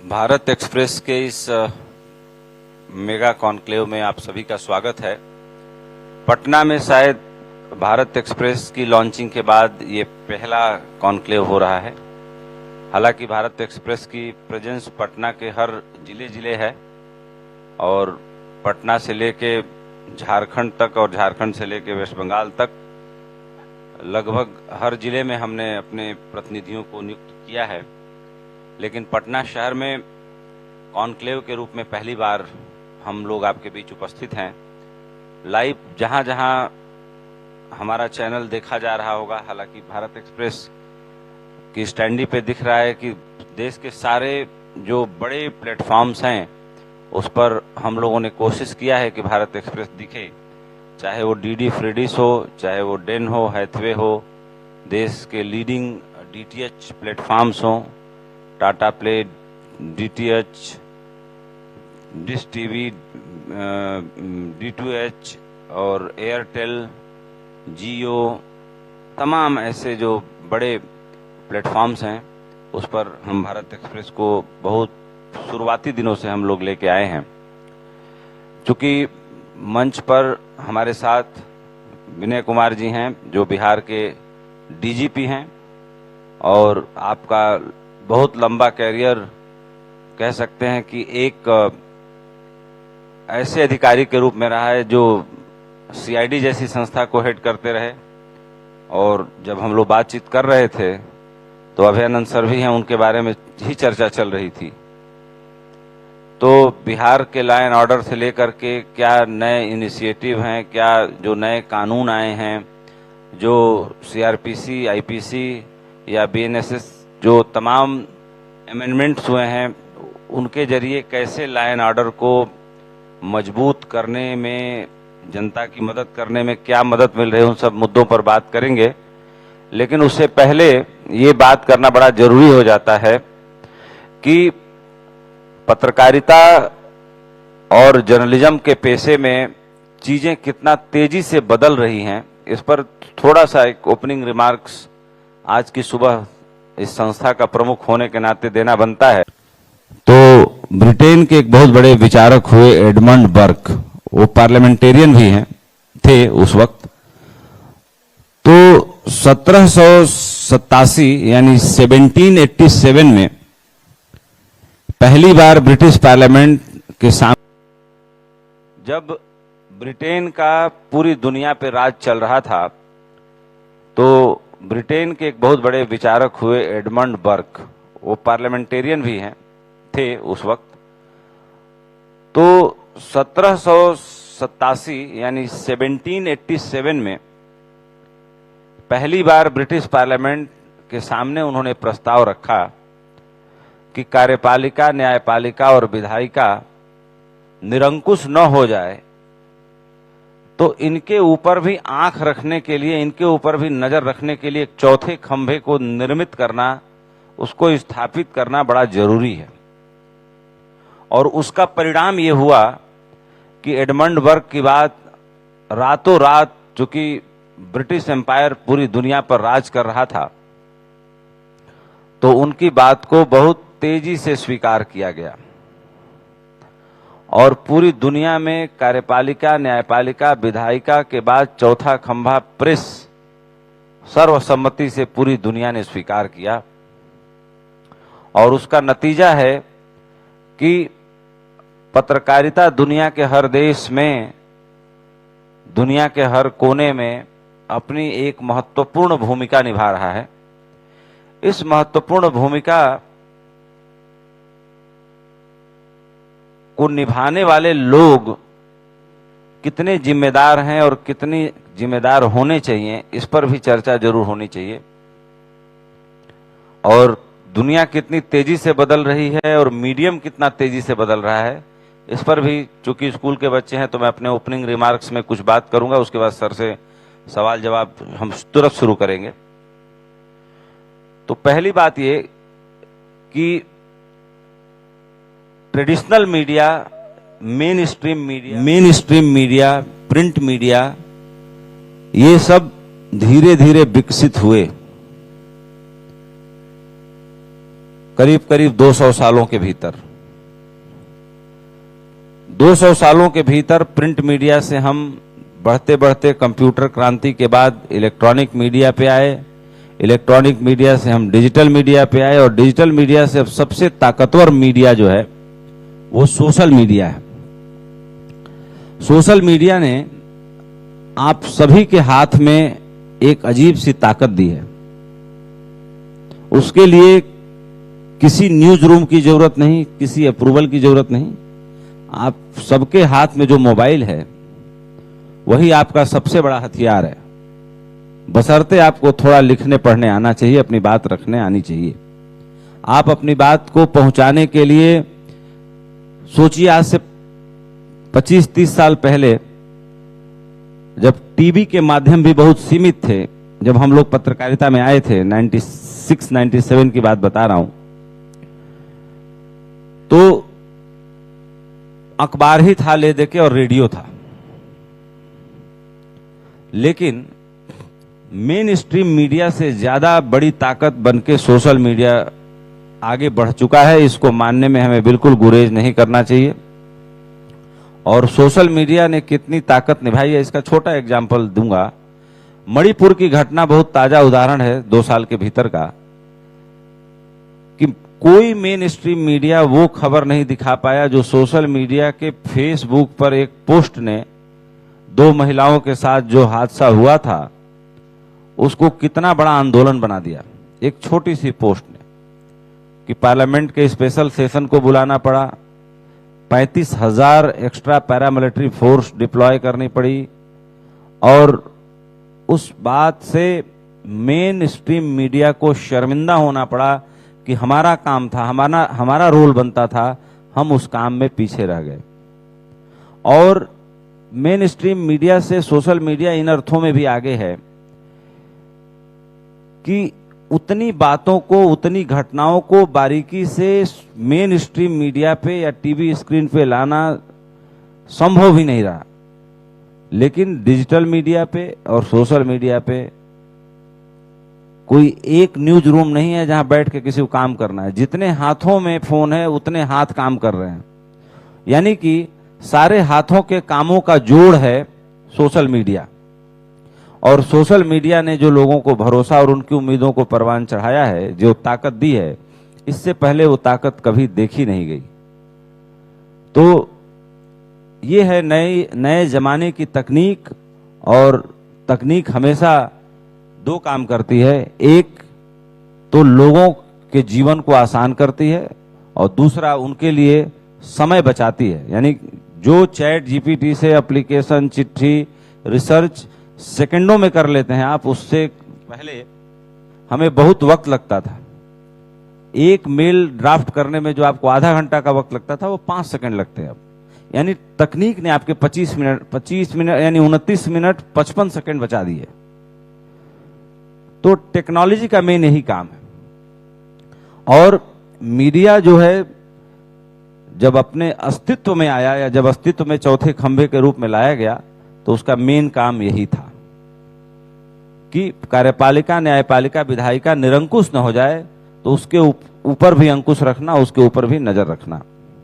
Bharat express के इस mega conclave में आप सभी का स्वागत है। पटना में शायद भारत एक्सप्रेस की लॉन्चिंग के बाद ये पहला कॉन्क्लेव हो रहा है। हालांकि भारत एक्सप्रेस की प्रेजेंस पटना के हर जिले है और पटना से लेके झारखंड तक और झारखंड से लेके वेस्ट बंगाल तक लगभग हर जिले में हमने अपने प्रतिनिधियों को नियुक्त किया है। लेकिन पटना शहर में कॉन्क्लेव के रूप में पहली बार हम लोग आपके बीच उपस्थित हैं। लाइव जहां हमारा चैनल देखा जा रहा होगा, हालांकि भारत एक्सप्रेस की स्टैंडी पे दिख रहा है कि देश के सारे जो बड़े प्लेटफॉर्म्स हैं उस पर हम लोगों ने कोशिश किया है कि भारत एक्सप्रेस दिखे, चाहे वो डीडी फ्रीडिश हो, चाहे वो डेन हो, हैथवे हो, देश के लीडिंग डीटीएच प्लेटफॉर्म्स हों, Tata play, DTH, dish TV, D2H और एयरटेल, जियो, तमाम ऐसे जो बड़े प्लेटफॉर्म्स हैं उस पर हम भारत एक्सप्रेस को बहुत शुरुआती दिनों से हम लोग लेके आए हैं। चूंकि मंच पर हमारे साथ विनय कुमार जी हैं जो बिहार के डीजीपी हैं और आपका बहुत लंबा कैरियर कह सकते हैं कि एक ऐसे अधिकारी के रूप में रहा है जो सीआईडी जैसी संस्था को हेड करते रहे। और जब हम लोग बातचीत कर रहे थे तो अभयानंद सर भी हैं, उनके बारे में ही चर्चा चल रही थी। तो बिहार के लॉ एंड ऑर्डर से लेकर के क्या नए इनिशिएटिव हैं, क्या जो नए कानून आए हैं, जो सीआरपीसी, आईपीसी या बीएनएसएस जो तमाम अमेंडमेंट्स हुए हैं, उनके जरिए कैसे लॉ एंड ऑर्डर को मजबूत करने में, जनता की मदद करने में क्या मदद मिल रही है, उन सब मुद्दों पर बात करेंगे। लेकिन उससे पहले ये बात करना बड़ा जरूरी हो जाता है कि पत्रकारिता और जर्नलिज्म के पेशे में चीजें कितना तेजी से बदल रही हैं, इस पर थोड़ा सा एक ओपनिंग रिमार्क्स आज की सुबह इस संस्था का प्रमुख होने के नाते देना बनता है। तो ब्रिटेन के एक बहुत बड़े विचारक हुए एडमंड बर्क, वो पार्लियामेंटेरियन भी हैं, थे उस वक्त। तो 1787 यानी 1787 में पहली बार ब्रिटिश पार्लियामेंट के सामने जब ब्रिटेन का पूरी दुनिया पे राज चल रहा था, तो ब्रिटेन के एक बहुत बड़े विचारक हुए एडमंड बर्क, वो पार्लियामेंटेरियन भी हैं, थे उस वक्त। तो 1787 यानी 1787 में पहली बार ब्रिटिश पार्लियामेंट के सामने उन्होंने प्रस्ताव रखा कि कार्यपालिका, न्यायपालिका और विधायिका निरंकुश न हो जाए, तो इनके ऊपर भी आंख रखने के लिए, इनके ऊपर भी नजर रखने के लिए एक चौथे खंभे को निर्मित करना, उसको स्थापित करना बड़ा जरूरी है। और उसका परिणाम ये हुआ कि एडमंड बर्क की बात रातों रात, चूंकि ब्रिटिश एम्पायर पूरी दुनिया पर राज कर रहा था, तो उनकी बात को बहुत तेजी से स्वीकार किया गया और पूरी दुनिया में कार्यपालिका, न्यायपालिका, विधायिका के बाद चौथा खंभा प्रेस सर्वसम्मति से पूरी दुनिया ने स्वीकार किया। और उसका नतीजा है कि पत्रकारिता दुनिया के हर देश में, दुनिया के हर कोने में अपनी एक महत्वपूर्ण भूमिका निभा रहा है। इस महत्वपूर्ण भूमिका को निभाने वाले लोग कितने जिम्मेदार हैं और कितनी जिम्मेदार होने चाहिए, इस पर भी चर्चा जरूर होनी चाहिए। और दुनिया कितनी तेजी से बदल रही है और मीडियम कितना तेजी से बदल रहा है, इस पर भी, चूंकि स्कूल के बच्चे हैं तो मैं अपने ओपनिंग रिमार्क्स में कुछ बात करूंगा, उसके बाद सर से सवाल जवाब हम तुरंत शुरू करेंगे। तो पहली बात ये कि traditional media, main stream media, print media, ये सब धीरे धीरे विकसित हुए। करीब करीब 200 सालों के भीतर 200 सालों के भीतर प्रिंट मीडिया से हम बढ़ते बढ़ते कंप्यूटर क्रांति के बाद इलेक्ट्रॉनिक मीडिया पे आए, इलेक्ट्रॉनिक मीडिया से हम डिजिटल मीडिया पे आए, और डिजिटल मीडिया से अब सबसे ताकतवर मीडिया जो है वो सोशल मीडिया है। सोशल मीडिया ने आप सभी के हाथ में एक अजीब सी ताकत दी है। उसके लिए किसी न्यूज रूम की जरूरत नहीं, किसी अप्रूवल की जरूरत नहीं। आप सबके हाथ में जो मोबाइल है वही आपका सबसे बड़ा हथियार है। बशर्ते आपको थोड़ा लिखने पढ़ने आना चाहिए, अपनी बात रखने आनी चाहिए। आप अपनी बात को पहुंचाने के लिए सोचिए, आज से 25-30 साल पहले जब टीवी के माध्यम भी बहुत सीमित थे, जब हम लोग पत्रकारिता में आए थे, 96-97 की बात बता रहा हूं, तो अखबार ही था ले देके और रेडियो था। लेकिन मेन स्ट्रीम मीडिया से ज्यादा बड़ी ताकत बनके सोशल मीडिया आगे बढ़ चुका है। इसको मानने में हमें बिल्कुल गुरेज नहीं करना चाहिए। और सोशल मीडिया ने कितनी ताकत निभाई है, इसका छोटा एग्जाम्पल दूंगा। मणिपुर की घटना बहुत ताजा उदाहरण है 2 साल के भीतर का, कि कोई मेन स्ट्रीम मीडिया वो खबर नहीं दिखा पाया जो सोशल मीडिया के फेसबुक पर एक पोस्ट ने 2 महिलाओं के साथ जो हादसा हुआ था उसको कितना बड़ा आंदोलन बना दिया। एक छोटी सी पोस्ट ने कि पार्लियामेंट के स्पेशल सेशन को बुलाना पड़ा, 35,000 एक्स्ट्रा पैरामिलिट्री फोर्स डिप्लॉय करनी पड़ी, और उस बात से मेन स्ट्रीम मीडिया को शर्मिंदा होना पड़ा कि हमारा काम था, हमारा रोल बनता था, हम उस काम में पीछे रह गए। और मेन स्ट्रीम मीडिया से सोशल मीडिया इन अर्थों में भी आगे है कि उतनी बातों को, उतनी घटनाओं को बारीकी से मेन स्ट्रीम मीडिया पे या टीवी स्क्रीन पे लाना संभव ही नहीं रहा। लेकिन डिजिटल मीडिया पे और सोशल मीडिया पे कोई एक न्यूज रूम नहीं है जहां बैठ के किसी को काम करना है। जितने हाथों में फोन है उतने हाथ काम कर रहे हैं, यानी कि सारे हाथों के कामों का जोड़ है सोशल मीडिया। और सोशल मीडिया ने जो लोगों को भरोसा और उनकी उम्मीदों को परवान चढ़ाया है, जो ताकत दी है, इससे पहले वो ताकत कभी देखी नहीं गई। तो ये है नए जमाने की तकनीक। और तकनीक हमेशा 2 काम करती है, एक तो लोगों के जीवन को आसान करती है और दूसरा उनके लिए समय बचाती है। यानी जो चैट जीपीटी से एप्लीकेशन, चिट्ठी, रिसर्च सेकंडों में कर लेते हैं आप, उससे पहले हमें बहुत वक्त लगता था। एक मेल ड्राफ्ट करने में जो आपको आधा घंटा का वक्त लगता था वो 5 सेकंड लगते हैं अब। यानी तकनीक ने आपके 25 मिनट यानी 29 मिनट 55 सेकंड बचा दिए। तो टेक्नोलॉजी का मेन यही काम है। और मीडिया जो है जब अपने अस्तित्व में आया, या जब अस्तित्व में चौथे खंभे के रूप में लाया गया, तो उसका मेन काम यही था कि कार्यपालिका, न्यायपालिका, विधायिका निरंकुश न हो जाए, तो उसके ऊपर भी अंकुश रखना, उसके ऊपर भी नजर रखना।